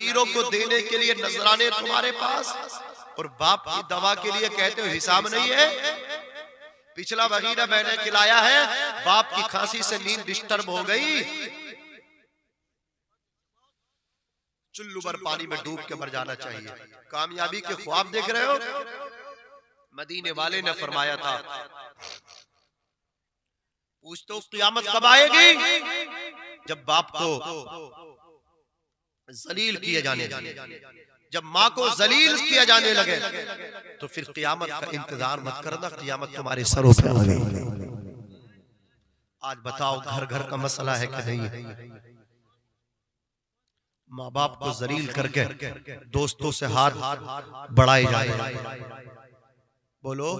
फकीरों को देने के लिए नजराने तुम्हारे पास, और बाप की दवा के लिए कहते हो हिसाब नहीं है। पिछला महीना मैंने खिलाया है, बाप की खांसी से नींद डिस्टर्ब हो गई, चुल्लू भर पानी में डूब के मर जाना चाहिए। कामयाबी के ख्वाब देख रहे हो? मदीने वाले ने फरमाया था, पूछते हो क़यामत कब आएगी? जब बाप को जलील किए जाने लगे, जब माँ को जलील किया जाने लगे, तो फिर क़यामत का इंतजार मत करना, क़यामत तुम्हारे सरों पे आ गई। आज बताओ घर घर का मसला है कि नहीं? माँ बाप को जलील करके दोस्तों से हाथ बढ़ाए जा रहे हैं। बोलो,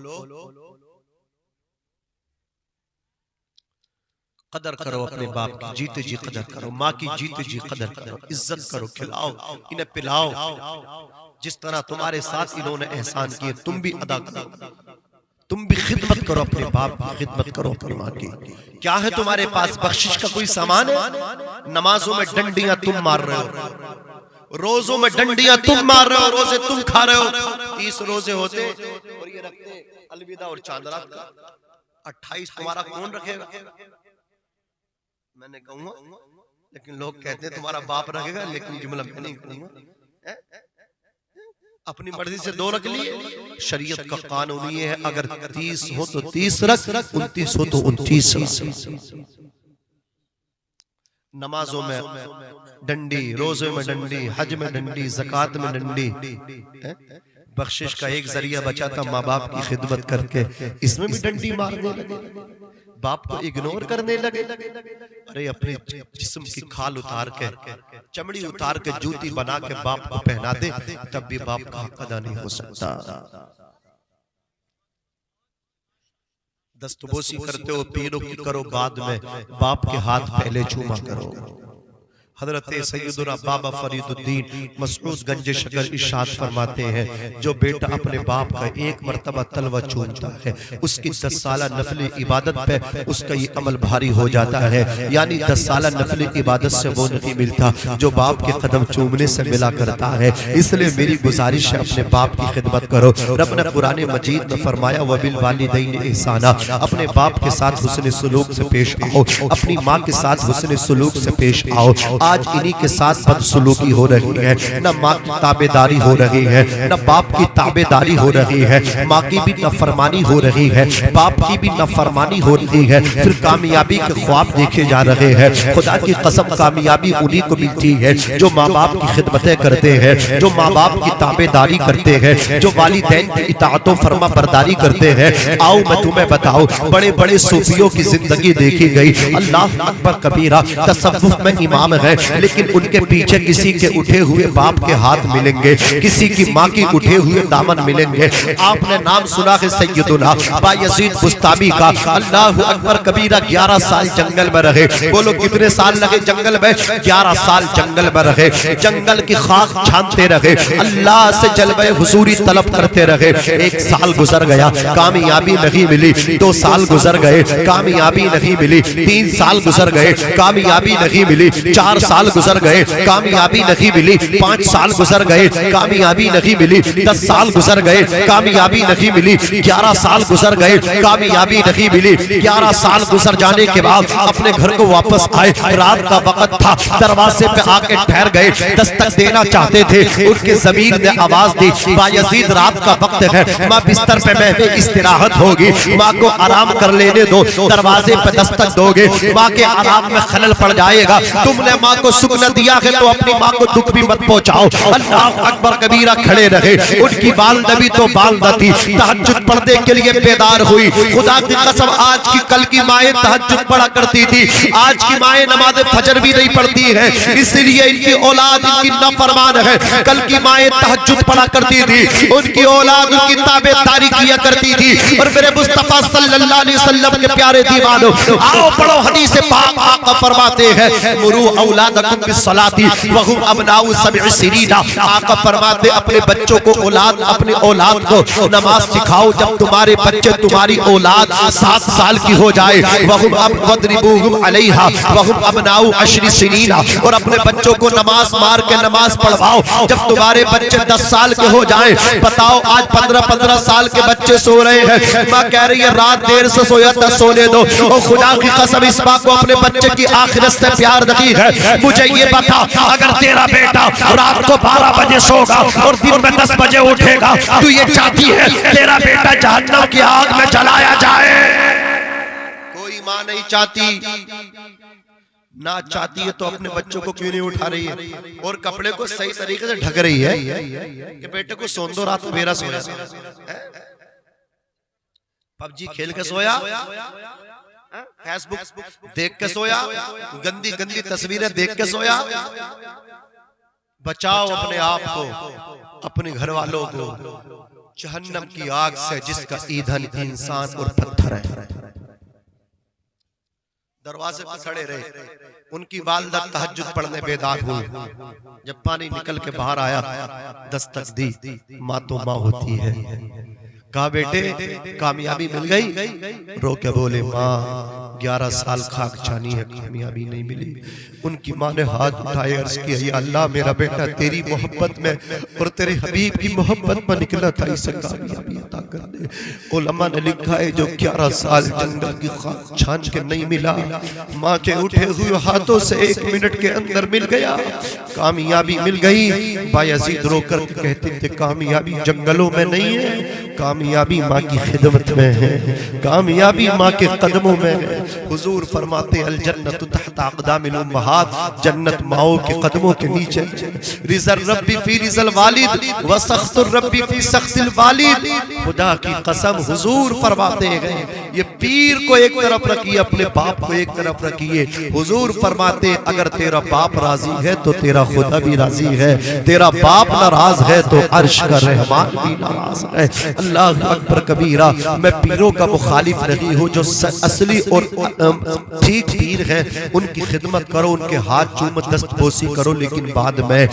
कदर करो अपने बाप की, जीते जी कदर करो, माँ की जीते जी कदर करो, इज्जत करो, खिलाओ इन्हें पिलाओ। जिस तरह तुम्हारे साथ इन्होंने एहसान किए तुम भी अदा करो, तुम भी खिदमत करो, अपने बाप की खिदमत करो, अपनी माँ की। क्या है तुम्हारे पास बख्शिश का कोई सामान है? नमाजों में डंडियां तुम मार रहे हो, रोजों में डंडियां तुम मार रहे हो, रोजे तुम खा रहे हो। 30 रोजे होते और ये रखते अलविदा और चांदरा का, 28 तुम्हारा कौन रखेगा? मैंने कहूंगा, लेकिन लोग कहते हैं तुम्हारा बाप रखेगा, लेकिन जुमला मैं नहीं कहूंगा। अपनी मर्जी से 2 रख लिए। शरीयत का कानून ये है, अगर 30 हो तो 30 रख, 29 हो तो 29 रख। नमाजों में डंडी, रोजे में डंडी, हज में डंडी, ज़कात में डंडी। बख्शिश का एक जरिया बचा था माँ बाप की खिदमत करके, इसमें भी डंडी मारने लगे, बाप को इग्नोर करने लगे। अरे अपने जिस्म की खाल उतार के, चमड़ी उतार के जूती बना के बाप को पहना दे, तब भी बाप का हक अदा नहीं हो सकता। दस्तबोसी करते हो पीरों की करो बाद में, बाप के हाथ पहले चूमा करो। हजरत सैयदुना बाबा फरीदुद्दीन मसऊद गंज शकर इरशाद फरमाते हैं, जो बेटा अपने बाप का एक मर्तबा तलवा चूमता है, उसकी 10 साला नफली इबादत पे उसका ये अमल भारी हो जाता है। यानी 10 साला नफली इबादत से वो नहीं मिलता जो बाप के कदम चूमने से मिला करता है। इसलिए मेरी गुजारिश है, अपने बाप की खिदमत करो। रब ने कुरान मजीद में फरमाया, वबिल वालिदैन ihsana, अपने बाप के साथ हुस्न सलूक से पेश आओ, अपनी माँ के साथ हुस्न सलूक से पेश आओ। आज इन्हीं के साथ बदसलूकी हो रही है, न माँ की ताबेदारी हो रही है, न बाप की ताबेदारी हो रही है। माँ की भी नफरमानी हो रही है, बाप की भी नफरमानी हो रही है। फिर कामयाबी के ख्वाब देखे जा रहे हैं। खुदा की कसम, कामयाबी उन्हीं को मिलती है जो माँ बाप की खिदमतें करते हैं, जो माँ बाप की ताबेदारी करते हैं, जो वालिदैन की इताअतो फरमा बरदारी करते हैं। आओ मैं तुम्हें बताओ, बड़े बड़े सूफियों की जिंदगी देखी गई, अल्लाह अकबर कबीरा, तसव्वुफ में इमाम है, लेकिन उनके पीछे किसी के उठे हुए बाप के हाथ मिलेंगे, किसी की माँ की उठे हुए दामन मिलेंगे। आपने नाम सुना है सैयदुना बायजीद बुस्तामी का, अल्लाह अकबर कबीरा 11 साल जंगल में रहे। बोलो कितने साल लगे जंगल में? 11 साल जंगल में रहे, जंगल की खाक छानते रहे, अल्लाह से जलवे हुजूरी तलब करते रहे। 1 साल गुजर गया, कामयाबी नहीं मिली। 2 साल गुजर गए, कामयाबी नहीं मिली। 3 साल गुजर गए, कामयाबी नहीं मिली। 4 साल गुजर गए, कामयाबी नहीं मिली। 5 साल गुजर गए, कामयाबी नहीं मिली। 10 साल गुजर गए, कामयाबी नहीं मिली। 11 साल गुजर गए, कामयाबी नहीं मिली। 11 साल गुजर जाने के बाद अपने घर को वापस आए। रात का वक्त था, दरवाजे पे आके ठहर गए, दस्तक देना चाहते थे। उनके ज़मीर ने आवाज दी, बायजीद रात का वक्त है, माँ बिस्तर पे बैठे, इस्तिराहत होगी, माँ को आराम कर लेने दो। दरवाजे पे दस्तक दोगे, माँ के आराम में खलल पड़ जाएगा। तुमने माँ को सुख न दिया है तो अपनी माँ को दुख भी मत पहुंचाओ। अल्लाह अकबर कबीरा खड़े रहे, उनकी बाल नबी तो बाल न थी, तहज्जुद पढ़ने के लिए बेदार हुई। खुदा की कसम, आज की कल की माएँ तहज्जुद पढ़ा करती थी, आज की माएँ नमाज फजर भी नहीं पढ़ती है, इसलिए इनकी औलाद इनकी नाफरमान है। कल की माएँ तहज्जुद पढ़ा करती थी, उनकी औलाद उनकी ताबेदारी किया करती थी। और मेरे मुस्तफा सल्लल्लाहु अलैहि वसल्लम के प्यारे दीवानों, आओ पढ़ो हदीस पाक। आका फरमाते हैं, मुरू औलाद औलादकुम बिस्सलाती व हुम अबनाउ सब'i सिनीना। आका फरमाते अपने बच्चों को अपने औलाद को नमाज सिखाओ जब तुम्हारे बच्चे तुम्हारी औलाद 7 साल की हो जाए। व हुम वद्रिबूहुम अलैहा व हुम अबनाउ अशरि सिनीना। और अपने बच्चों को नमाज मार के नमाज पढ़वाओ जब तुम्हारे बच्चे 10 साल के हो जाए। बताओ आज 15-15 साल के बच्चे सो रहे हैं, माँ कह रही है रात देर से सोया था सोने दो। और खुदा की कसम इस माँ को अपने बच्चे की आखिरत से प्यार नहीं है। मुझे ये बता अगर तेरा बेटा रात को 12 बजे सोगा और दिन में 10 बजे उठेगा, तू ये चाहती है तेरा बेटा जहन्नम की आग में जलाया जाए? कोई माँ नहीं चाहती। ना चाहती है तो अपने बच्चों को क्यों नहीं उठा रही है और कपड़े को सही तरीके से ढक रही है कि बेटे को सोन दो, रात मेरा सोया। पबजी खेल के सोया, फेसबुक देख के सोया, गंदी गंदी तस्वीरें देख के सोया। बचाओ अपने आप को, अपने घर वालों को जहन्नम की आग से जिसका ईंधन इंसान और पत्थर है। दरवाजे पर खड़े रहे, उनकी वालिदा तहज्जुद पढ़ने बेदार हुई। जब पानी निकल के बाहर आया, दस्तक दी, माँ तो माँ होती है। कहा बेटे कामयाबी मिल गई? रो के बोले माँ 11 साल खाक छानी है, कामयाबी नहीं मिली। उनकी माँ ने हाथ उठाए, अर्ज किया या अल्लाह मेरा बेटा तेरी मोहब्बत में और तेरे हबीब की मोहब्बत में निकला था, इसे कामयाबी अता कर दे। उलमा ने लिखा है जो 11 साल जंगल की खाक छान के नहीं मिला, माँ के उठे हुए हाथों से 1 मिनट के अंदर मिल गया, कामयाबी मिल गई। बायजीद रोकर कहते थे कामयाबी जंगलों में नहीं है, कामयाबी माँ की खिदमत में है, कामयाबी माँ के कदमों में है। हुजूर फरमाते अल जन्नतु तहता अक़दामिल उम्महात, जन्नत माओं के कदमों के नीचे। रिज़ल रब्बी फी रिज़ल वालिद व सख्तुर रब्बी फी सख्तिल वालिद। खुदा की कसम हुजूर फरमाते हैं ये पीर को एक तरफ रखिए, अपने बाप को एक तरफ रखिए। हुजूर फरमाते अगर तेरा बाप राजी है तो तेरा खुदा भी राजी है, तेरा बाप नाराज है तो अर्श का रहमान भी नाराज है। अल्लाह अकबर कबीरा। मैं पीरों का मुखालिफ नहीं हूँ, जो असली और ठीक पीर है उनकी खिदमत करो, उनके हाथ चूम दस्तबोसी करो, लेकिन बाद में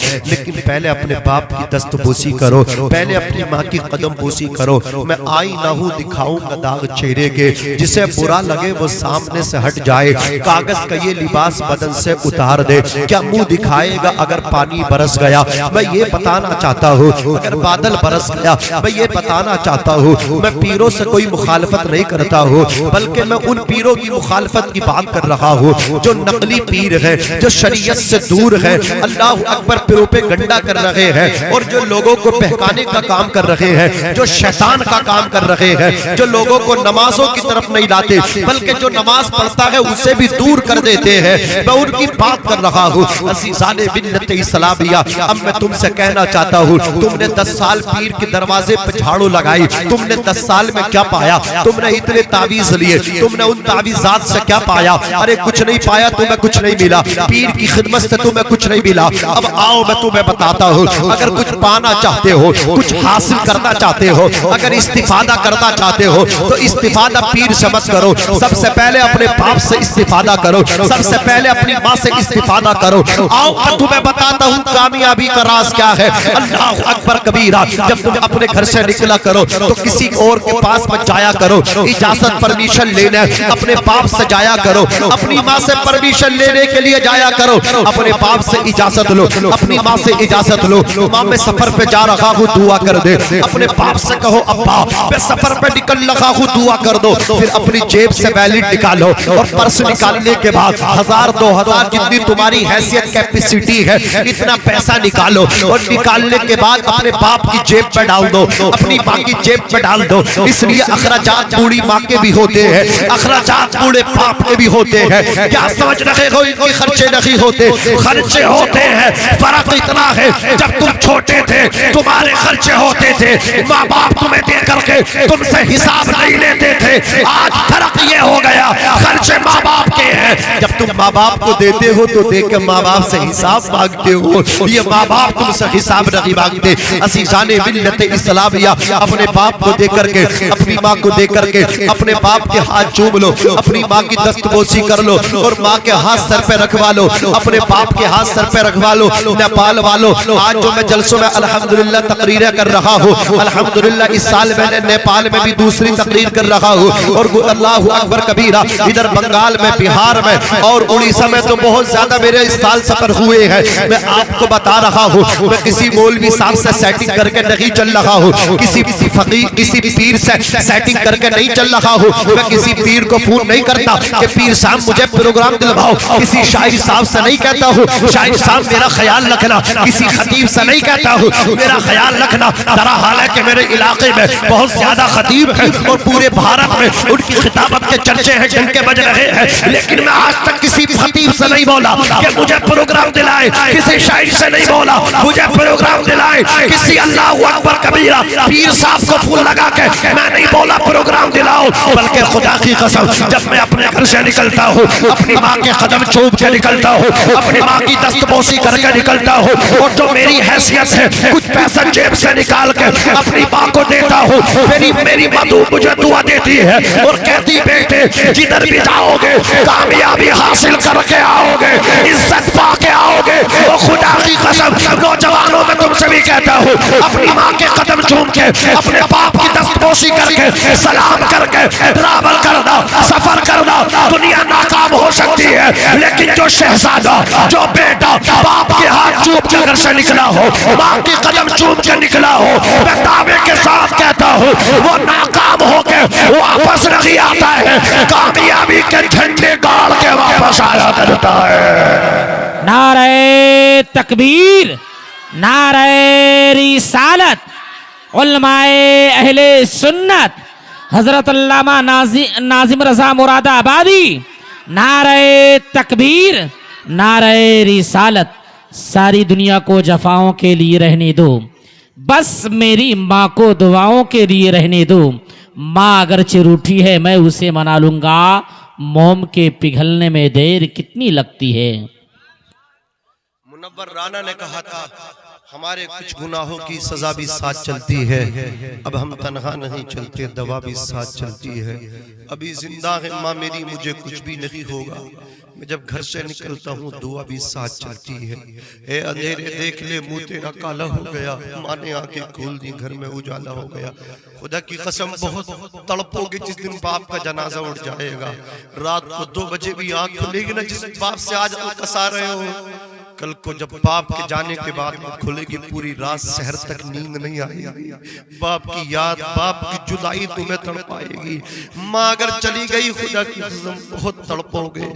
पहले अपने बाप की दस्तबोसी करो, पहले अपनी माँ की कदम बोसी करो। मैं आई ना हूँ दिखाऊंगा दाग चेहरे के, जिसे बुरा लगे वो सामने से हट जाए। कागज का ये लिबास बदन से उतार दे, क्या मुंह दिखाएगा अगर पानी बरस गया? मैं ये बताना चाहता हूँ अगर बादल बरस गया, मैं ये बताना चाहता हूँ मैं पीरों से कोई मुखालफत नहीं करता हूँ, बल्कि मैं उन पीरों की मुखालफत की बात कर रहा हूँ जो नकली पीर है, जो शरीयत से दूर है, अल्लाह अकबर पीरों पे गंडा कर रहे हैं और जो लोगों को बहकाने का काम कर रहे हैं, जो शैतान का काम कर रहे हैं, जो लोगों को नमाजों की तरफ नहीं लाते बल्कि जो नमाज पढ़ता है उसे भी दूर कर देते हैं। मैं उनकी बात कर रहा हूँ। अज़ीज़ाने मिल्लत इस्लामिया, अब मैं तुमसे कहना चाहता हूँ तुमने 10 साल पीर के दरवाजे पे झाड़ू लगाई, तुमने 10 साल में क्या पाया? तुमने इतने तावीज लिए, तुमने उन तावीजात से क्या पाया? अरे कुछ नहीं पाया, तुम्हें कुछ नहीं मिला, पीर की खिदमत से तुम्हें कुछ नहीं मिला। अब आओ मैं तुम्हें बताता हूँ, अगर कुछ पाना चाहते हो, कुछ हासिल करना चाहते हो, अगर इस्तिफादा करना चाहते हो तो इस्तिफादा पीर से मत करो, सबसे पहले अपने बाप से इस्तिफादा करो, सबसे पहले अपनी माँ से इस्तिफादा करो। आओ मैं तुम्हें बताता हूँ कामयाबी का राज क्या है। अल्लाह अकबर कबीरा। जब तुम अपने घर से निकला करो तो किसी और के पास मत जाया करो, इजाजत परमिशन लेने अपने बाप से जाया करो, अपनी माँ से परमिशन लेने के लिए जाया करो, अपने बाप से इजाजत लो, अपनी माँ से इजाजत लो। माँ मैं सफर पे जा रहा हूँ दुआ कर दे, अपने बाप से कहो अब्बा मैं सफर पे निकल रहा हूँ दुआ कर दो। फिर अपनी जेब से वैलिड निकालो और पर्स निकालने के बाद 1000-2000 जितनी तुम्हारी हैसियत कैपेसिटी है इतना पैसा निकालो और निकालने के बाद अपने बाप की जेब पे डाल दो, अपनी माँ की जेब पे डाल दो। इसलिए अखराजात बूढ़ी माँ के भी होते हैं, अखराजात बूढ़े बाप के भी होते हैं। क्या समझ रहे हो इनके खर्चे नहीं होते? खर्चे होते हैं, फर्क इतना है जब तुम छोटे थे तुम्हारे खर्चे होते थे, माँ बाप तुम्हें दे करके तुमसे हिसाब नहीं लेते थे। आज फर्क ये हो गया खर्चे माँ बाप के हैं। जब तुम माँ बाप को देते हो तो देकर माँ बाप से हिसाब मांगते हो, ये माँ बाप तुमसे हिसाब नहीं मांगते। अज़ीज़ाने मिल्लत इस्लामिया, अपने अपने बाप को दे करके, अपनी माँ को दे करके अपने बाप के हाथ चूम लो, अपनी माँ की दस्तबोसी कर लो और माँ के हाथ सर पे रखवा लो, अपने बाप के हाथ सर पे रखवा लो। नेपाल वालों, आज जो मैं जलसों में अल्हम्दुलिल्लाह तकरीरें कर रहा हूँ, अल्हम्दुलिल्लाह इस साल मैंने नेपाल में भी दूसरी तकरीर कर रहा हूँ और अल्लाहु अकबर कबीरा, इधर बंगाल में, बिहार में और उड़ीसा में तो बहुत ज्यादा मेरे इस साल सफर हुए हैं। मैं आपको बता रहा हूँ, मैं किसी मौलवी साहब से सेटिंग करके नहीं चल रहा हूँ, किसी फकीर, किसी पीर से सेटिंग करके नहीं चल रहा हूँ। मैं किसी पीर को फोन नहीं करता कि पीर साहब मुझे प्रोग्राम दिलवाओ, किसी शायर साहब से नहीं कहता हूँ शायर साहब मेरा ख्याल रखना, किसी खतीब से नहीं कहता हूँ मेरा ख्याल रखना। दरा हाल है कि मेरे इलाके में बहुत ज्यादा खतीब है और पूरे भारत में उनकी खिताबत के चर्चे हैं, डंके बज रहे हैं, लेकिन मैं आज तक किसी खतीब से नहीं बोला कि मुझे प्रोग्राम दिलाए, किसी शायर से नहीं बोला मुझे प्रोग्राम दिलाए, किसी अल्लाहु अकबर कबीरा पीर साहब को फूल लगा के मैं नहीं बोला प्रोग्राम दिलाओ। बल्कि खुदा की कसम, जब मैं अपने घर से निकलता हूँ, अपनी माँ के कदम चूम के निकलता हूँ, अपनी माँ की दस्तबोसी करके निकलता हूँ और जो मेरी हैसियत है कुछ पैसा जेब से निकाल के अपनी माँ को देता हूँ, मेरी मधु मुझे दुआ देती है और कहती बेटे जिधर भी जाओगे कामयाबी हासिल करके आओगे, इज्जत पाके आओगे। वो खुदा की कसम नौजवानों में तुमसे भी कहता हूँ, अपनी माँ के कदम चूम के, अपने बाप की दस्तबोसी करके, सलाम करके ट्रैवल करना, सफर करना। दुनिया नाकाम हो सकती है, लेकिन जो शहजादा, जो बेटा बाप के हाथ चूम के घर से निकला हो, माँ के कदम चूम के निकला हो, मैं दावे के साथ कहता हूँ वो नाकाम होके वापस नहीं आता है, कामयाबी के झंडे गाड़ के वापस आया करता है। नारे तकबीर, नारे रिसालत, उलमाए अहले सुन्नत, हजरत अल्लामा नाजिम रजा मुरादाबादी, नारे तकबीर, नारे रिसालत। सारी दुनिया को जफाओं के लिए रहने दो, बस मेरी माँ को दुआओं के लिए रहने दो। माँ अगरचे रूठी है मैं उसे मना लूंगा, मोम के पिघलने में देर कितनी लगती है। मुनव्वर राना ने कहा था हमारे कुछ गुनाहों की सजा भी साथ चलती है, अब हम तन्हा नहीं चलते, दवा भी साथ चलती है। अभी जिंदा है माँ मेरी, मुझे कुछ भी नहीं होगा, मैं जब घर से निकलता हूँ दुआ भी साथ चलती है। ए अंधेरे देख ले मुँह तेरा काला हो गया, माँ ने आंखें खोल दी घर में उजाला हो गया। खुदा की कसम बहुत तड़पोगे जिस दिन बाप का जनाजा उठ जाएगा। रात को 2 बजे भी आंख खुलेगी ना, जिस बाप से आज कसा रहे हो, कल को जब बाप के जाने के बाद खुलेगी पूरी रात, शहर तक नींद नहीं आएगी। बाप की याद, बाप की जुदाई तुम्हें तड़पाएगी। माँ अगर चली गई खुदा की कसम बहुत तड़पोगे,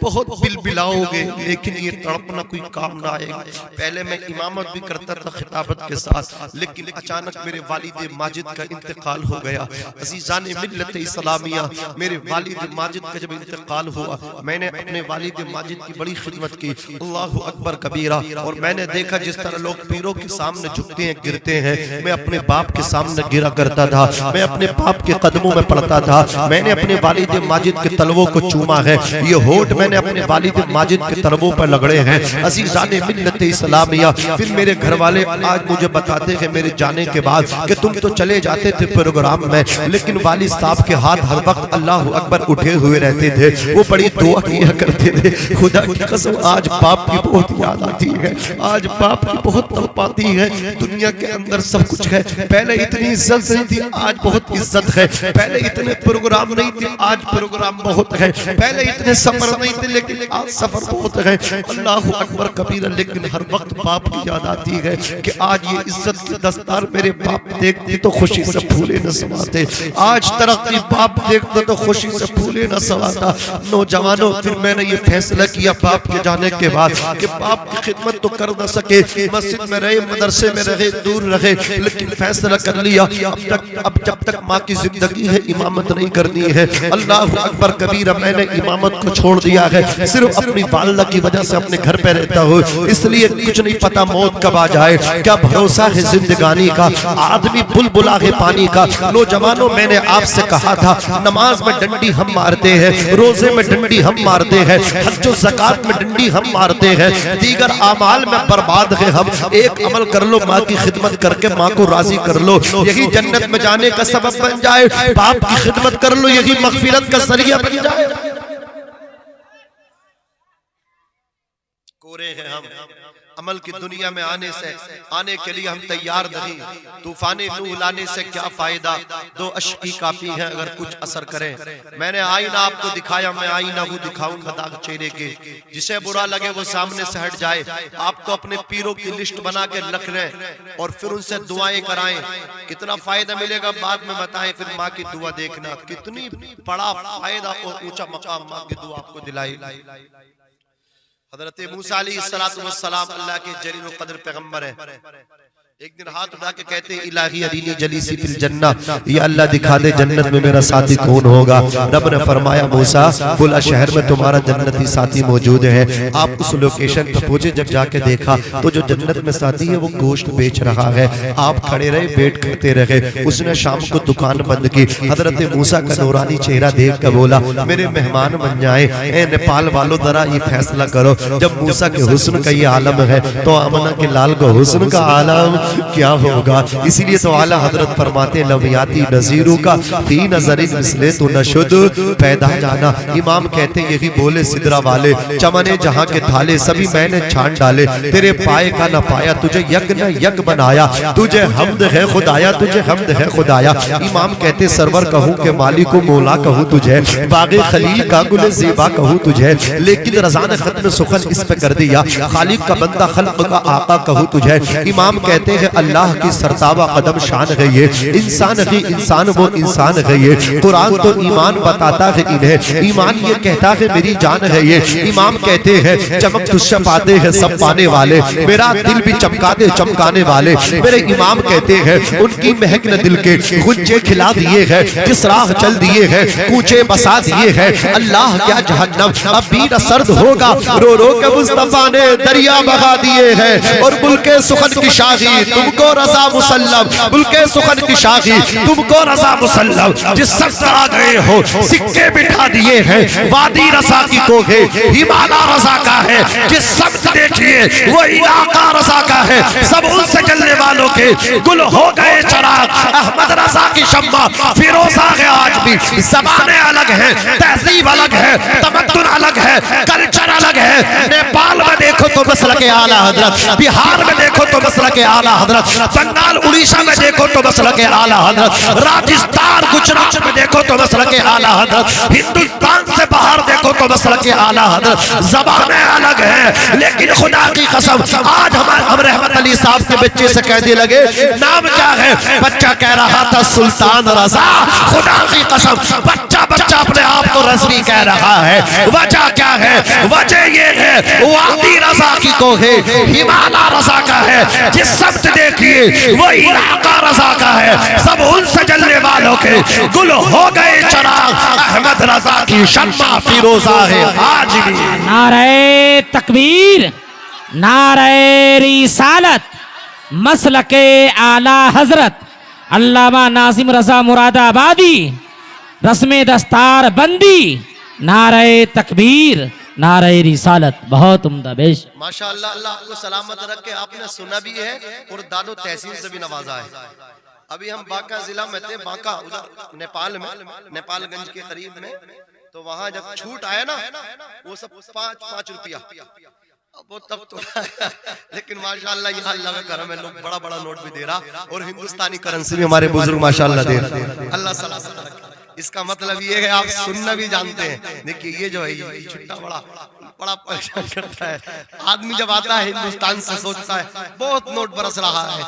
बहुत बिलबिलाओगे, लेकिन ये तड़पना कोई काम ना आएगा। पहले मैं इमामत भी करता था खिताबत के साथ, लेकिन अचानक मेरे वालिद माजिद का इंतकाल हो गया। अज़ीज़ान मिल्लत इस्लामिया, मेरे वालिद माजिद का जब इंतकाल हुआ, मैंने अपने वालिद माजिद की बड़ी खिदमत की, अल्लाहु अकबर कबीरा। और मैंने देखा जिस तरह लोग पीरों के सामने झुकते हैं, गिरते हैं, मैं अपने बाप के सामने गिरा करता था, मैं अपने बाप के कदमों में पड़ता था। मैंने अपने वालिद माजिद के तलवों को चूमा है, ये होठ मैंने अपने वालिद माजिद के तलवों पर लगड़े हैं। अज़ीज़ान मिल्लत इस्लामिया, फिर मेरे घर वाले आज मुझे बताते हैं मेरे जाने के बाद कि तुम तो चले जाते थे प्रोग्राम में, लेकिन वालिद साहब के हाथ हर वक्त अल्लाहु अकबर उठे हुए रहते थे, वो बड़ी दुआ किया करते थे। खुदा की कसम आज बाप की बहुत याद आती है, आज बाप की बहुत तड़पाती है। दुनिया के अंदर सब कुछ है, पहले इतनी इज्जत नहीं थी, आज बहुत इज्जत है। पहले इतने प्रोग्राम नहीं थे, आज प्रोग्राम बहुत है। पहले इतने सफर नहीं थे, लेकिन आज सफर बहुत है। अल्लाहु अकबर कबीरा। लेकिन हर वक्त बाप की याद आती है कि आज ये इज्जत की दस्तार मेरे बाप देखते तो खुशी से फूले न समाते, आज तरक्की बाप देखते तो खुशी से फूले न समाता। नौजवानों, फिर मैंने ये फैसला किया बाप के जाने के बाद कि बाप की खिदमत तो कर न सके, मस्जिद में रहे, मदरसे में रहे, दूर रहे, लेकिन फैसला कर लिया अब जब तक माँ की जिंदगी है इमामत नहीं करनी है। अल्लाहु अकबर कबीरा, मैंने इमामत को छोड़ दिया है, सिर्फ अपनी वालिदा की वजह से अपने घर पे रहता हूँ, इसलिए कुछ नहीं पता मौत कब आ जाए, क्या भरोसा है जिंदगानी का, आदमी बुलबुला है पानी का। नौजवानों, मैंने आपसे कहा था नमाज में डंडी हम मारते हैं, रोजे में डंडी हम मारते हैं, हज व ज़कात में डंडी हम मारते हैं, दीगर आमाल में बर्बाद है हम। एक अमल कर लो, माँ की खिदमत करके माँ को राजी कर लो, यही जन्नत में जाने का सबब बन जाए। बाप की खिदमत कर लो, यही मगफिरत का जरिया बन जाए। कोरे हैं हम, अमल की दुनिया में आने के लिए हम तैयार नहीं। तूफाने नूह लाने से क्या फायदा, दो अश्की काफी हैं अगर कुछ असर करें। मैंने आईना आपको दिखाया, मैं आईना हूँ दिखाऊंगा दाग चेहरे के। जिसे बुरा लगे वो सामने से हट जाए। आप तो अपने पीरों की लिस्ट बना के रख लें और फिर उनसे दुआएं कराएं। कितना फायदा मिलेगा बाद में बताएं। फिर माँ की दुआ देखना, कितनी बड़ा फायदा और ऊंचा मकाम माँ की दुआ आपको दिलाई। हज़रत मूसा अलैहिस्सलातु वस्सलाम अल्लाह के जलील व क़द्र पैगंबर है। एक दिन हाथ उठा के कहते हैं, इलाही अरीनी जलीसी फिल जन्ना, या अल्लाह दिखा दे जन्नत में मेरा साथी कौन होगा। रब ने फरमाया, मूसा फुला शहर में तुम्हारा जन्नती साथी मौजूद है। आप उस लोकेशन पर पहुंचे, जब जाके देखा तो जो जन्नत में साथी है वो गोश्त बेच रहा है। आप खड़े रहे, वेट करते रहे। उसने शाम को दुकान बंद की। हजरत मूसा का नूरानी चेहरा देख कर बोला, मेरे मेहमान बन जाए। ए नेपाल वालों जरा ये फैसला करो, जब मूसा के हुस्न का ये आलम है तो आमना के लाल को हुस्न का आलम क्या होगा। इसीलिए तो आला हजरत फरमाते, लमियाती नजीरू का फी नजरिन मिसले तो नशुद पैदा जाना। इमाम कहते यही बोले सिदरा वाले, चमने जहां के थाले सभी मैंने छान डाले। तेरे पाए का न पाया, तुझे यक न यक बनाया। तुझे हमद है खुदाया, तुझे हमद है खुदाया। इमाम कहते सरवर कहूँ के मालिक मौला कहूँ तुझे, बागे खलील का गुल ज़ेबा कहूँ तुझे। लेकिन रज़ा ने खत्म सुखन इस पे कर दिया, खालिक का बंदा खल्क का आका कहूँ तुझे। इमाम कहते हैं अल्लाह की सरतावा कदम शान है ये, इंसान ही इंसान वो इंसान है ये। कुरान तो ईमान बताता है इन्हें, ईमान ये कहता है मेरी जान है ये। इमाम कहते हैं चमक तुझसे पाते हैं सब पाने वाले, मेरा दिल भी चमका दे चमकाने वाले। मेरे इमाम कहते हैं उनकी महक ने दिल के गुंजे खिला दिए हैं, किस राह चल दिए हैं, कूचे बसा दिए हैं। अल्लाह क्या जहन्नम अब भी न सर्द होगा, रो रो के मुस्तफा ने दरिया बहा दिए हैं। और मुल्के सुखन की शाही तुमको रजा मुसल्लम, मुल्के सुखन की शाही तुमको रजा मुसल्लम। जिस शख्स आ गए हो सिक्के बिठा दिए हैं, वादी रजा की कोहे हिमालय रजा का है। जिस शख्स देखिए वो इलाका रजा का है। सब उनसे चलने वालों के गुल हो गए चराग, अहमद रजा की शम्मा फिरोजा है आज भी। ज़बानें अलग है, तहजीब अलग है, तमद्दुन अलग है, कल्चर अलग है। नेपाल में देखो तो मसलक आला हजरत, बिहार में देखो तो मसलक आला हजरत, बंगाल उड़ीसा में देखो तो मसलक आला हजरत, राजस्थान गुजरात में देखो तो मसलक आला हजरत, हिंदुस्तान से बाहर देखो तो मसलक आला हजरत। ज़बानें अलग है लेकिन खुदा की कसम आज हम रहमत अली साहब के बच्चे से कहने लगे नाम क्या है, बच्चा कह रहा था सुल्तान रजा। खुदा की कसम बच्चा बच्चा अपने आप को रजवी कह रहा है। वजह क्या है, वजह ये है वादी रजा की कोहे हिमालय रजा का है। जिस शब्द देखिए वो इलाका रजा का है। सब उनसे जलने वालों के गुल हो गए चराग, अहमद रजा की शम्मा फिरोजा है आज भी। नारे तकबीर, नारे रिसालत, मसलके आला हजरत अल्लामा नाजिम रजा मुरादाबादी, रस्मे दस्तार बंदी, नारे तकबीर, नारे रिसालत। बहुत उम्दा बेश माशाअल्लाह। अल्लाह आपको सलामत रखे। आपने सुना भी है और दादो तहसीन से भी नवाजा है। अभी हम बांका जिला में थे, बांका उधर नेपाल में, नेपालगंज के करीब में। तो वहां जब छूट आया ना वो सब 5-5 रुपया वो तब तो लेकिन माशाअल्लाह यहाँ अल्लाह का करम है, लोग बड़ा बड़ा नोट भी दे रहा और हिंदुस्तानी करेंसी में हमारे बुजुर्ग माशाअल्लाह दे रहे। अल्लाह सलामत रखे। इसका मतलब ये है आप सुनना भी जानते हैं। देखिए ये जो है ये छुट्टा बड़ा परेशान करता है। आदमी जब आता है हिंदुस्तान से सोचता है बहुत नोट बरस रहा है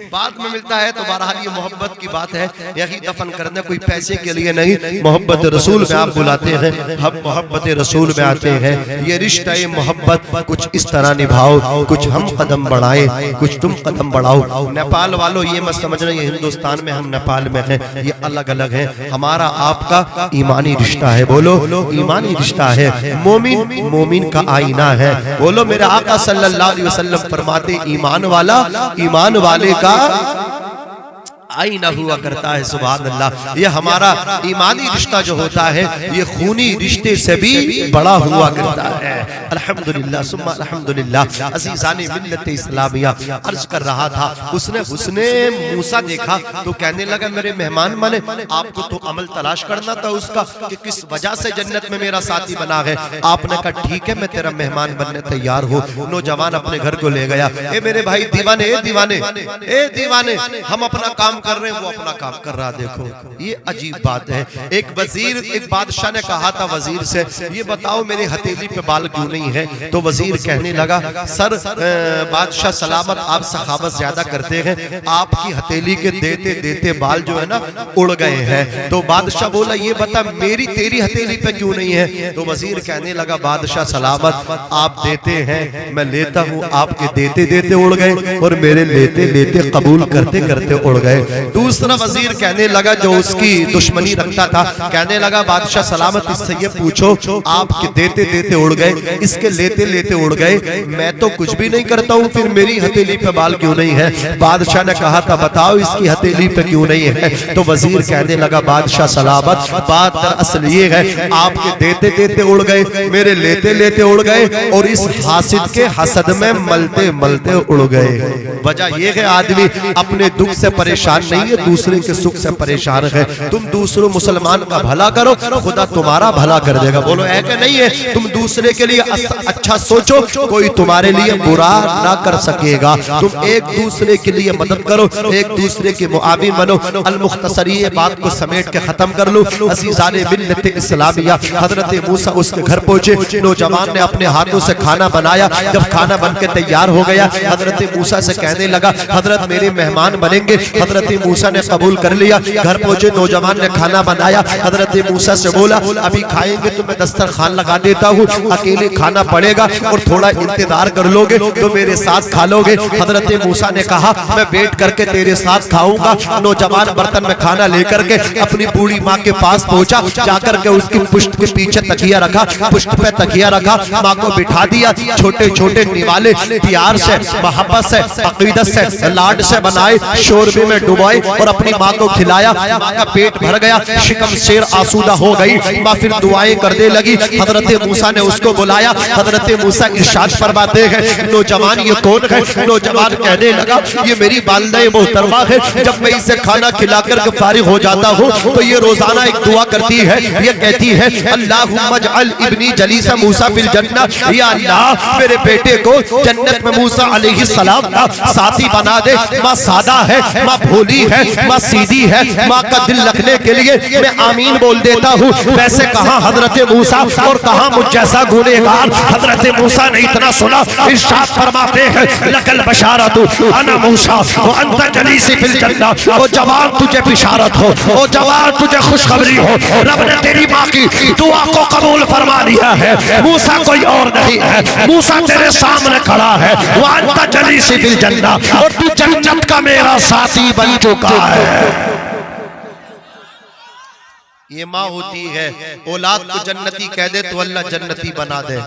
बाद में मिलता है। तो बहरहाल ये मोहब्बत की बात है, यही दफन करने कोई पैसे के लिए नहीं, मोहब्बत रसूल में आप बुलाते हैं, हम मोहब्बत रसूल में आते हैं। ये रिश्ता ये मोहब्बत कुछ इस तरह निभाओ, कुछ हम कदम बढ़ाएं, कुछ तुम कदम बढ़ाओ। नेपाल वालों ये मत समझना ये हिंदुस्तान में हम नेपाल में हैं, ये अलग अलग है। हमारा आपका ईमानी रिश्ता है। बोलो ईमानी रिश्ता है। मोमिन मोमिन का आईना है। बोलो मेरे आका सल्लल्लाहु अलैहि वसल्लम फरमाते ईमान वाला ईमान वाले का आईना हुआ करता है। सुभान अल्लाह, ये हमारा ईमानी रिश्ता जो होता है ये खूनी रिश्ते से भी बड़ा हुआ करता है। अल्हम्दुलिल्लाह सुम्मा अल्हम्दुलिल्लाह। अज़ीज़ाने मिल्लत इस्लामिया अर्ज कर रहा था, उसने मूसा देखा तो कहने लगा मेरे मेहमान बने, आपको तो अमल तलाश करना था उसका कि किस वजह से जन्नत में मेरा साथी बना है। आपने कहा ठीक है मैं तेरा मेहमान बनने तैयार हूँ। नौजवान अपने घर को ले गया। ए मेरे भाई दीवाने, ए दीवाने, ए दीवाने, हम अपना काम कर रहे हैं, वो अपना काम कर रहा। देखो ये अजीब बात है। एक वजीर, एक बादशाह ने कहा था वजीर से, ये बताओ मेरी हथेली पे बाल क्यों नहीं है? तो वजीर कहने लगा सर बादशाह सलामत, आप सखावत ज्यादा करते हैं, आपकी हथेली के देते देते बाल जो है ना उड़ गए हैं। तो बादशाह बोला ये बता मेरी तेरी हथेली पे क्यों नहीं है? तो वजीर कहने लगा बादशाह सलामत, आप देते हैं मैं लेता हूँ, आपके देते देते उड़ गए और मेरे लेते लेते कबूल करते करते उड़ गए। दूसरा वजीर कहने लगा जो उसकी दुश्मनी रखता था, कहने लगा बादशाह सलामत इससे ये पूछो आपके देते देते उड़ गए, इसके लेते लेते उड़ गए, मैं तो कुछ भी नहीं करता हूँ, फिर मेरी हथेली पे बाल क्यों नहीं है? बादशाह ने कहा था बताओ इसकी हथेली पे क्यों नहीं है? तो वजीर कहने लगा बादशाह सलामत, बात दरअसल ये है आपके देते देते उड़ गए, मेरे लेते लेते उड़ गए और इस हासिद के हसद में मलते मलते उड़ गए। वजह यह है आदमी अपने दुख से परेशान नहीं है, दूसरे के सुख से परेशान है। तुम दूसरों मुसलमान का भला करो, खुदा तुम्हारा भला कर देगा। बोलो है कि नहीं है? तुम दूसरे के लिए अच्छा सोचो, कोई तुम्हारे लिए बुरा ना कर सकेगा। तुम एक दूसरे के लिए मदद करो, एक दूसरे के मुआविन बनो। अल मुख्तसर ये बात को समेट के खत्म कर लो। अज़ीज़ाने मिल्लत इस्लामिया, हजरत मूसा उसके घर पहुंचे, नौजवान ने अपने हाथों से खाना बनाया। जब खाना बन के तैयार हो गया, हजरत मूसा से कहने लगा हजरत मेरे मेहमान बनेंगे। हजरत मूसा ने कबूल कर लिया। घर पहुंचे, नौजवान ने खाना बनाया। हजरत मूसा से बोला अभी खाएंगे तो मैं दस्तरखान लगा देता हूँ, अकेले खाना पड़ेगा और थोड़ा इंतजार कर लोगे तो मेरे साथ खा लोगे। हजरत मूसा ने कहा मैं वेट करके तेरे साथ खाऊंगा। नौजवान बर्तन में खाना लेकर के अपनी बूढ़ी माँ के पास पहुंचा, जाकर के उसकी पुश्त के पीछे तकिया रखा, पुश्त पे तकिया रखा, माँ को बिठा दिया। छोटे छोटे निवाले प्यार से, मोहब्बत से, अकीदत से, लाड से बनाए, शोरबे में डुबाए और अपनी माँ को खिलाया। माँ का पेट भर गया, शिकम शेर आसूदा हो गई। माँ फिर दुआएं करने लगी। हजरत मूसा ने उसको बुलाया। हजरत मूसा इरशाद फरमाते हैं नौजवान ये कौन है? नौजवान कहने लगा ये मेरी वालिदा मोहतरमा है। जब मैं इसे खाना खिलाकर के फारिग हो जाता हूँ तो ये रोजाना एक दुआ करती है, ये कहती है अल्लाहुम्मा जअल इब्नी जलीसा मूसा फिल जन्नह, या अल्लाह मेरे बेटे को जन्नत में मूसा अलैहिस्सलाम का साथी बना दे। माँ सादा है, माँ भोली है, माँ सीधी है, माँ का दिल रखने के लिए मैं आमीन बोल देता हूँ। वैसे कहाँ हजरत मूसा और कहाँ मुझ जैसा गुनहगार। हजरत मूसा ने इतना सुना, इरशाद फरमाते हैं लकल बशारतु अना मूसा व अंत जलीसी फिल जन्नह। ओ जवान तुझे बिशारत हो, ओ जवान तुझे खुशखबरी हो, रब ने तेरी माँ की दुआ को कबूल फरमा लिया है। मूसा कोई और नहीं है, मूसा तेरे सामने खड़ा है। व अंत जलीसी फिल जन्नह, और तू जन्नत का मेरा साथी बन चुका है। ये माँ होती है, औलाद को जन्नती कह दे तो अल्लाह जन्नती बना दे।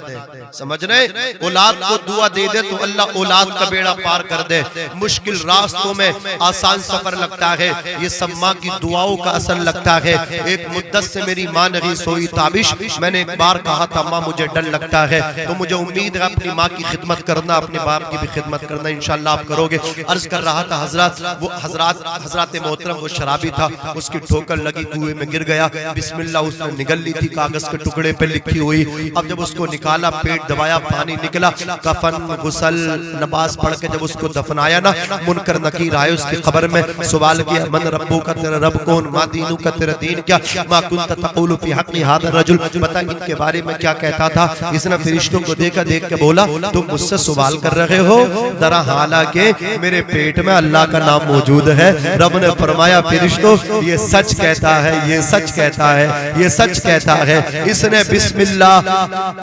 समझ रहे? औलाद को दुआ दे दे तो अल्लाह औलाद का बेड़ा पार कर दे। मुश्किल रास्तों में आसान सफर लगता है, ये सब माँ की दुआओं का असर लगता है। एक मुद्दत से मेरी माँ नहीं सोई ताबिश। मैंने एक बार कहा था माँ मुझे डर लगता है, तो मुझे उम्मीद है अपनी माँ की खिदमत करना, अपने बाप की भी खिदमत करना इंशाल्लाह आप करोगे। अर्ज कर रहा था हजरत, वो हजरत मोहतरम वो शराबी था, उसकी ठोकर लगी, कुएं में गिर गया। बिस्मिल्लाह उसने निगल ली थी, कागज के टुकड़े पे लिखी हुई। अब जब उसको निकाला, पेट दबाया, पानी निकला, कफन गुसल नमाज पढ़ के जब उसको दफनाया ना, मुनकर नकीर आए उसकी खबर में, सवाल किया मन रब्बू का, तेरा रब कौन, मा दीनू का, तेरा दीन क्या, मा कुंत तक़ूलु फी हक़्क़ि हाज़ा रजुल, बता इनके बारे में क्या कहता था। इसने फरिश्तों को देखा, देख के बोला तुम मुझसे सवाल कर रहे हो, जरा हालांकि मेरे पेट में अल्लाह का नाम मौजूद है। रब ने फरमाया फरिश्तों ये सच कहता है, ये सच कहता है, ये सच कहता है। इसने बिस्मिल्लाह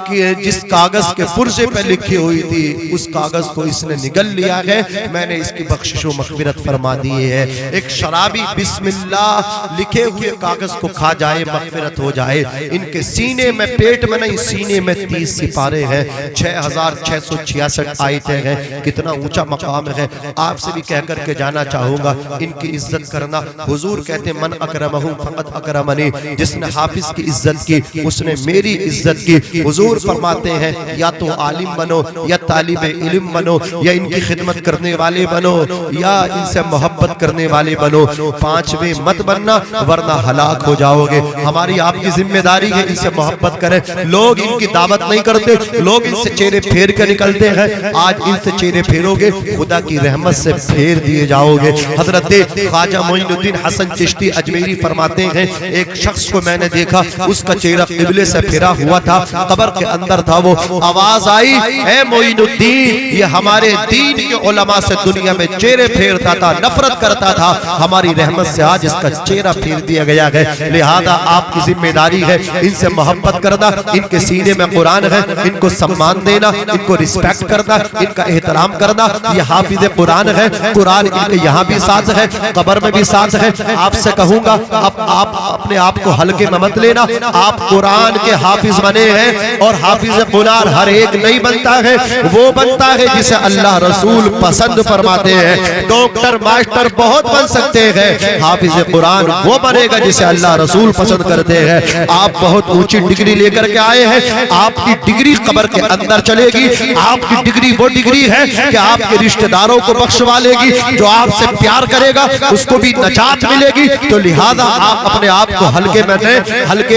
की जिस कागज के पुर्जे पे लिखी हुई थी उस कागज को इसने निगल लिया है, मैंने इसकी बख्शिश व मग़फ़िरत फरमा दी है। एक शराबी बिस्मिल्लाह लिखे हुए कागज को खा जाए मग़फ़िरत हो जाए। इनके सीने में, पेट में नहीं, सीने में 30 सिपारे हैं, 6666 आयतें हैं। कितना ऊंचा मकाम है। आपसे भी कह करके जाना चाहूंगा, इनकी इज्जत करना। हुजूर कहते मन अकरमहु फ़क़द अकरमनी, जिसने हाफिज की इज्जत की उसने मेरी इज्जत की। हुजूर फरमाते हैं या तो आलिम बनो या तालिबे इल्म बनो या इनकी खिदमत करने वाले बनो या इनसे मोहब्बत करने वाले बनो, पांचवे मत बनना वरना हलाक हो जाओगे। हमारी आपकी जिम्मेदारी है इनसे मोहब्बत करें। लोग इनकी दावत नहीं करते, लोग इनसे चेहरे फेर के निकलते हैं। आज इनसे चेहरे फेरोगे खुदा की रहमत से फेर दिए जाओगे। हजरत ख्वाजा मोइनुद्दीन हसन चिश्ती अजमेरी फरमाते हैं, एक शख्स को मैंने देखा, उसका चेहरा किबले से फिरा हुआ था, कब्र के अंदर था वो। आवाज आई, ए मोइनुद्दीन, ये हमारे दीन के उलमा से दुनिया में चेहरे फेरता था, नफरत करता था, हमारी रहमत से आज इसका चेहरा फेर दिया गया है। लिहाजा आपकी जिम्मेदारी है इनसे मोहब्बत करना, इनके सीने में कुरान है, इनको सम्मान देना, इनको रिस्पेक्ट करना, इनका एहतराम करना। ये हाफिज कुरान है, कुरान इनके यहाँ भी साथ है, कब्र में भी साथ है। आपसे कहूंगा अब आप अपने आप को हल्के में मत लेना। आप कुरान के हाफिज बने हैं और हाफिज कुरान हर एक नहीं बनता है, वो बनता है जिसे अल्लाह रसूल पसंद फरमाते हैं। डॉक्टर मास्टर बहुत बन सकते हैं, हाफिज कुरान वो बनेगा जिसे अल्लाह रसूल पसंद करते हैं। आप बहुत ऊंची डिग्री लेकर के आए हैं, आपकी डिग्री कब्र के अंदर चलेगी। आपकी डिग्री वो डिग्री है कि आपके रिश्तेदारों को बख्शवा लेगी, जो आपसे प्यार करेगा उसको भी नजात मिलेगी। तो लिहाजा आप अपने आप को हल्के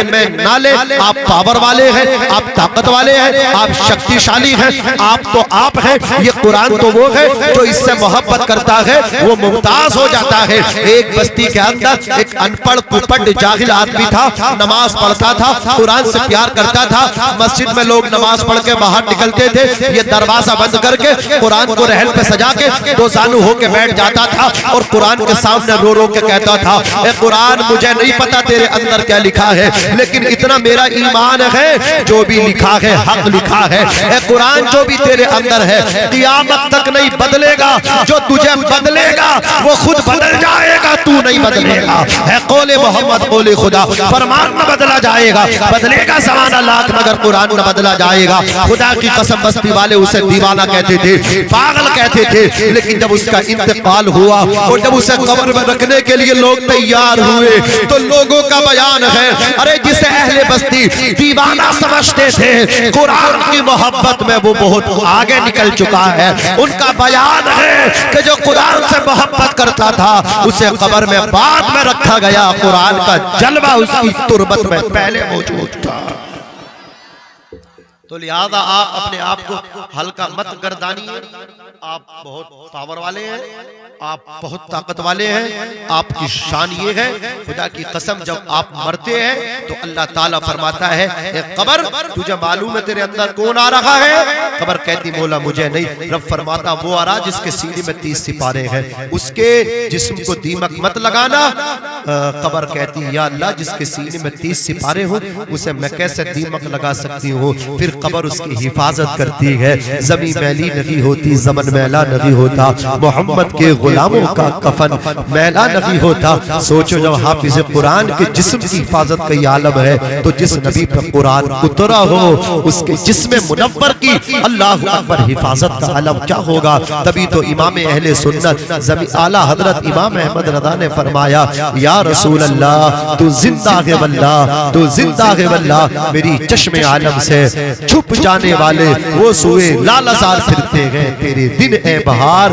में ना ले। आप पावर वाले हैं, आप ताकत वाले हैं, आप शक्तिशाली हैं, आप हैं। ये कुरान तो वो है जो इससे मोहब्बत करता है वो मुमताज हो जाता है। एक बस्ती के अंदर एक अनपढ़ कुपट जाहिल आदमी था, नमाज पढ़ता था, कुरान से प्यार करता था। मस्जिद में लोग नमाज पढ़ के बाहर निकलते थे, ये दरवाजा बंद करके कुरान को रहल पे सजा के दो जानू होके बैठ जाता था और कुरान के सामने रो रो के कहता था, ए कुरान मुझे नहीं पता तेरे अंदर क्या लिखा है, लेकिन इतना मेरा ईमान है जो भी लिखा है हक लिखा है। ए कुरान जो भी तेरे अंदर है क़यामत तक नहीं बदलेगा, जो तुझे बदलेगा वो खुद बदल जाएगा, तू नहीं बदलेगा। है कौले मोहम्मद कौले खुदा, फरमान न बदला जाएगा, बदलेगा ज़माना लाख मगर कुरान न बदला जाएगा। खुदा की कसम बस्ती वाले उसे दीवाना कहते थे, पागल कहते थे, लेकिन जब उसका इंतकाल हुआ और जब उसे कब्र में रखने के लिए लोग तैयार हुए तो लोगों का बयान है, अरे जिसे अहले बस्ती दीवाना समझते थे कुरान की मोहब्बत में वो बहुत आगे निकल चुका है। उनका बयान है कि जो कुरान से मोहब्बत करता था उसे कब्र में बाद में रखा गया, कुरान का जलवा उसकी तुरबत में पहले मौजूद था। तो लिहाजा आप अपने आप को हल्का मत गर्दानिए। आप बहुत पावर वाले हैं, आप बहुत ताकत वाले हैं, आपकी शान ये है, खुदा की कसम जब आप मरते हैं तो अल्लाह ताला फरमाता है, ए कब्र तुझे मालूम है तेरे अंदर कौन आ रहा है? कब्र कहती मौला मुझे नहीं। रब फरमाता वो आ रहा जिसके सीने में 30 सिपारे हैं, उसके जिस्म को दीमक मत लगाना। कब्र कहती या अल्लाह जिसके सीने में 30 सिपारे हो उसे मैं कैसे दीमक लगा सकती हूँ? फिर कब्र उसकी हिफाजत करती है। जमीन मैली नहीं होती, जमन मैला नहीं होता, मोहम्मद के गुलामों का कफन मैला नहीं होता। सोचो जब हाफिज कुरान के जिस्म की हिफाजत का ये आलम है तो जिस नबी पर कुरान उतरा हो उसके जिस्म मुनव्वर की अल्लाह अकबर हिफाजत का आलम क्या होगा। तभी तो इमाम अहले सुन्नत आला हजरत इमाम अहमद रज़ा ने फरमाया, या रसूल अल्लाह तू जिंदा है वल्लाह, तू जिंदा है वल्लाह, मेरी चश्मे आलम से छुप जाने वाले वो सुए लालजार फिरते हैं, तेरे दिन ए बहार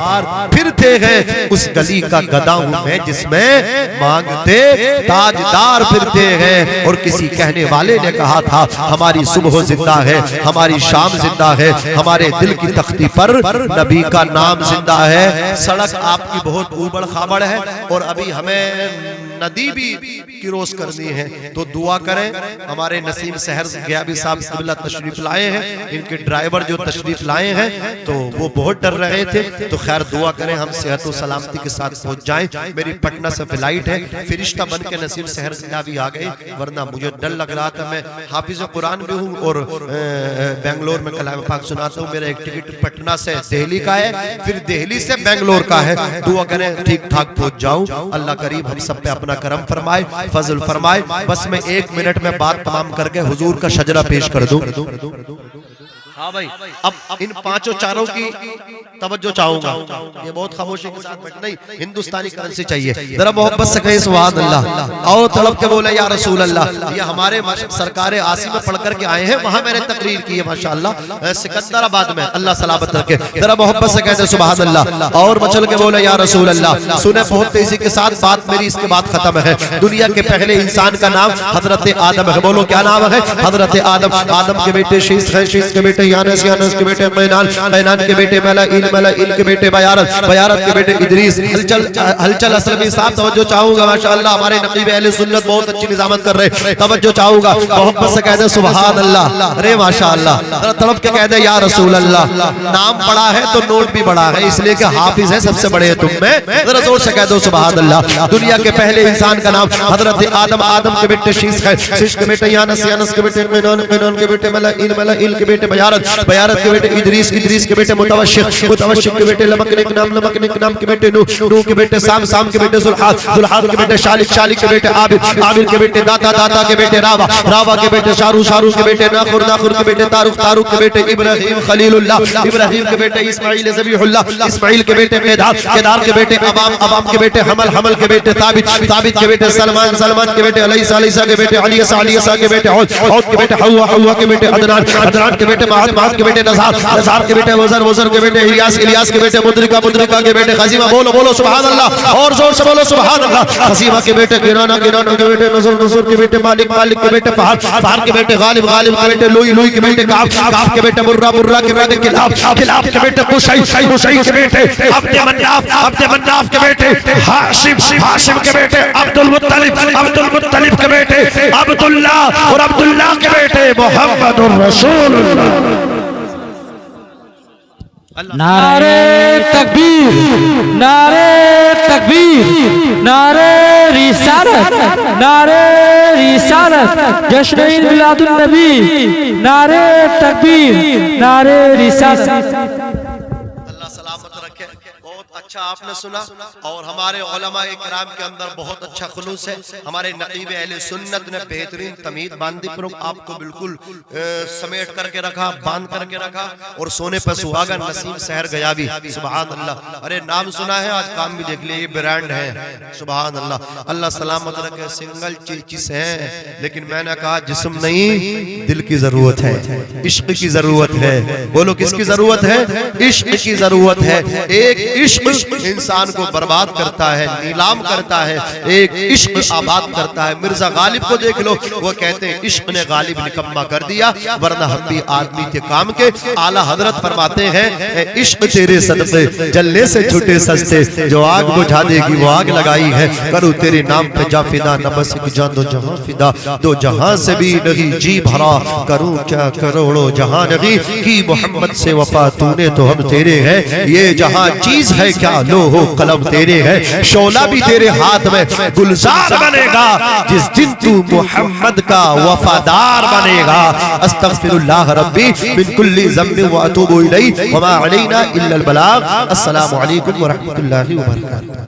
फिरते हैं। उस गली का गदा हूं मैं जिसमें मांगते ताजदार फिरते हैं। और किसी कहने वाले ने कहा था, हमारी सुबह जिंदा है, हमारी शाम जिंदा है, हमारे दिल की तख्ती पर नबी का नाम जिंदा है। सड़क आपकी बहुत ऊबड़ खाबड़ है और अभी हमें नदी भी क्रॉस करनी है तो दुआ करें। हमारे नसीम सहर गयाबी साहब क़िबला तशरीफ लाए हैं, इनके ड्राइवर जो तशरीफ लाए हैं तो वो बहुत डर रहे थे, तो खैर दुआ करें हम सेहत और सलामती के साथ पहुंच जाएं। मेरी पटना से फ्लाइट है, फरिश्ता बन के नसीम सहर गयाबी आ गए, वरना मुझे डर लग रहा था। मैं हाफिज कुरान भी हूँ और बेंगलोर में कलाम पाक सुनाता हूँ। मेरा एक टिकट पटना से दिल्ली का है, फिर दिल्ली से बेंगलोर का है। दुआ करें ठीक ठाक पहुंच जाऊं। अल्लाह करीब हम सब पे अपना करम फरमाए, फजल फरमाए। बस मैं 1 मिनट में बात तमाम करके हुजूर का शजरा पेश कर दूं। हाँ भाई, अब इन पांचों चारों की तवज्जो चाहूंगा। ये बहुत खामोशी के साथ बैठ नहीं, हिंदुस्तानी करेंसी चाहिए। जरा मोहब्बत से कहें सुभान अल्लाह। और तड़प के बोले या रसूल अल्लाह। ये हमारे सरकारे आसिम में पढ़ करके आए हैं, वहां मैंने तकरीर की है माशाअल्लाह सिकंदराबाद में। अल्लाह सलामत रखे। जरा मोहब्बत से कहते सुभान अल्लाह। और मचल के बोले या रसूल अल्लाह। सुने बहुत तेजी के साथ, बात मेरी इसके बाद खत्म है। दुनिया के पहले इंसान का नाम हजरत आदम है। बोलो क्या नाम है? हजरत आदम। आदम के बेटे शीश है, शीश के बेटे यानस, यानस के बेटे कैनान, कैनान के बेटे मलाइल, मलाइल के बेटे बयारत, बयारत के बेटे इदरीस। हलचल असलमी साहब तवज्जो चाहूंगा माशाअल्लाह। हमारे नकीब अहले सुन्नत बहुत अच्छी निजामत कर रहे हैं, तवज्जो चाहूंगा। मोहब्बत से कह दे सुभान अल्लाह। अरे माशाअल्लाह, जरा तड़प के कह दे या रसूल अल्लाह। नाम बड़ा है तो नोट भी बड़ा है, इसलिए कि हाफिज है सबसे बड़े हैं तुम में। जरा जोर से कह दो सुभान अल्लाह। दुनिया के पहले इंसान का नाम हजरत आदम, आदम के बेटे शीश है, शीश के बेटे यानस, यानस के बेटे कैनान, कैनान के बेटे मलाइल, मलाइल के बेटे बयारत, बयारत के बेटे इदरीस, इदरीस के बेटे मुतवशिक, मुतवशिक के बेटे लमकनिक नाम, लमकनिक नाम के बेटे नूह, नूह के बेटे साम, साम के बेटे जुल्हाद, जुल्हाद के बेटे शालिक, शालिक के बेटे आबिद, आबिद के बेटे दाता, दाता के बेटे रावा, रावा के बेटे शारू, शारू के बेटे नाखुर, नाखुर के बेटे तारुक, तारुक के बेटे इब्राहिम खलीलुल्लाह, इब्राहिम के बेटे इस्माइल ज़बीहुल्लाह, इस्माइल के बेटे केदार, केदार के बेटे अवाम, अवाम के बेटे हमल, हमल के बेटे साबित, साबित के बेटे सलमान, सलमान के बेटे अलैसा, अलैसा के बेटे अलियसा, अलियसा के बेटे औद, औद के बेटे हव्वा, हव्वा के बेटे अदनान, अदनान के बेटे महद, महद के बेटे नज़ार, नज़ार के बेटे वज़र, वज़र के बेटे इलियास, इलियास के बेटे मुद्रिका, मुद्रिका के बेटे खजीमा। बोलो बोलो सुभान अल्लाह, और जोर से बोलो सुभान अल्लाह। खजीमा के बेटे गिराना, गिराना के बेटे नज़र, नज़र के बेटे मालिक, मालिक के बेटे फहर, फहर के बेटे गालिब, गालिब के बेटे लुई, लुई के बेटे काब, काब के बेटे मुर्रा, मुर्रा के बेटे किलाब, किलाब के बेटे कुशै, कुशै के बेटे अब्द मन्नाफ, अब्द मन्नाफ के बेटे हाशिम, हाशिम के बेटे अब्दुल मुत्तलिब, अब्दुल मुत्तलिब के बेटे अब्दुल्लाह, और अब्दुल्लाह के बेटे मुहम्मदुर रसूलुल्लाह। नारे तकबीर, नारे तकबीर, नारे रिसालत, नारे रिसालत, जश्न ईद मिलादुन नबी, नारे तकबीर, नारे रिसालत। अल्लाह सलामत रखे। बहुत अच्छा आपने सुना, और हमारे उलमा इकराम के अंदर बहुत अच्छा खुलूस है। हमारे नकीब अहले सुन्नत ने बेहतरीन तमीद बांधी पर आपको बिल्कुल समेट करके रखा, बांध करके रखा, और सोने पर सुहागा नसीम सहर गयाबी। सुभान अल्लाह। अरे नाम सुना है, आज काम भी देख लिया, ये ब्रांड है। सुभान अल्लाह। अल्लाह सलामत रखे। सिंगल चीज है, लेकिन मैंने कहा जिस्म नहीं, दिल की जरूरत है, इश्क की जरूरत है। बोलो किसकी जरूरत है? इश्क की जरूरत है। एक इश्क इंसान को बर्बाद करता है, नीलाम करता है, एक इश्क आबाद करता है। मिर्जा गालिब को देख लो, वो कहते हैं इश्क ने गालिब निकम्मा कर दिया, वरना हम भी आदमी के काम के। आला हजरत फरमाते हैं इश्क तेरे सदक़े जलने से छूटे सस्ते, जो आग बुझा देगी वो आग लगाई है। करूँ तेरे नाम पे जा फिदा, न बस एक जान दो जहां फिदा, दो जहां से भी नहीं जी भरा, करूँ क्या करोड़ों जहां नहीं की मोहम्मद से वफा, तूने तो हम तेरे हैं। ये जहां चीज है क्या, लो हो कलम तेरे है, शोला भी तेरे हाथ में गुलजार बनेगा, जिस दिन तू मोहम्मद का वफादार बनेगा। अस्तगफिरुल्लाह रब्बी मिन कुल्ली ज़म्बिन व अतूबु इलैहि व मा अलैना इल्लल बलाग। अस्सलामु अलैकुम व रहमतुल्लाहि व बरकातुहू।